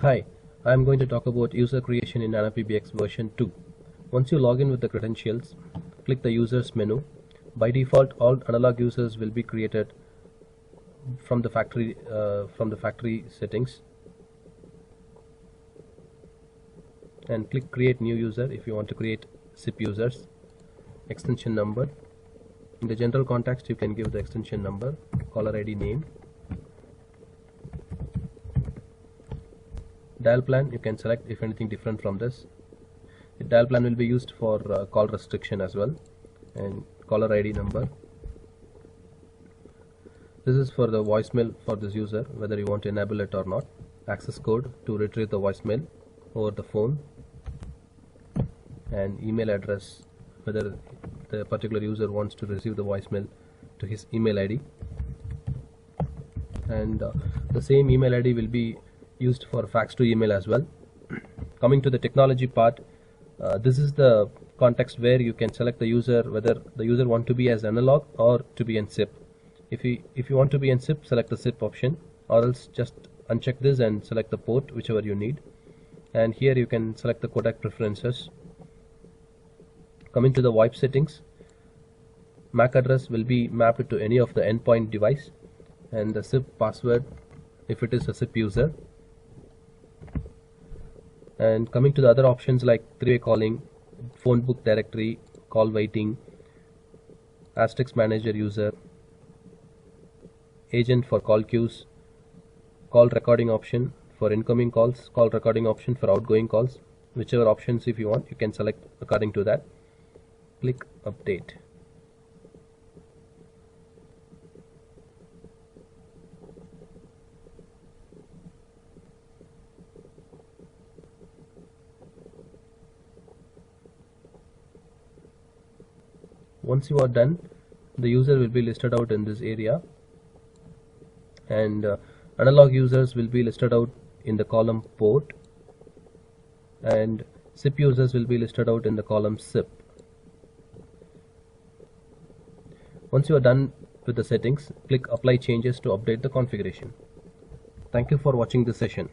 Hi, I am going to talk about user creation in NanoPBX version 2. Once you log in with the credentials, click the users menu. By default, all analog users will be created from the factory settings, and click create new user if you want to create SIP users. Extension number. In the general context, you can give the extension number, caller ID name. Dial plan, you can select if anything different from this. The dial plan will be used for call restriction as well, and caller ID number. This is for the voicemail for this user, whether you want to enable it or not. Access code to retrieve the voicemail over the phone, and email address, whether the particular user wants to receive the voicemail to his email ID, and the same email ID will be used for fax to email as well. Coming to the technology part, this is the context where you can select the user, whether the user want to be as analog or to be in SIP. If you want to be in SIP, select the SIP option, or else just uncheck this and select the port, whichever you need. And here you can select the codec preferences. Coming to the VoIP settings, MAC address will be mapped to any of the endpoint device, and the SIP password if it is a SIP user. And coming to the other options like three-way calling, phone book directory, call waiting, asterisk manager user, agent for call queues, call recording option for incoming calls, call recording option for outgoing calls. Whichever options if you want, you can select according to that. Click update. Once you are done, the user will be listed out in this area, and analog users will be listed out in the column port, and SIP users will be listed out in the column SIP. Once you are done with the settings, click apply changes to update the configuration. Thank you for watching this session.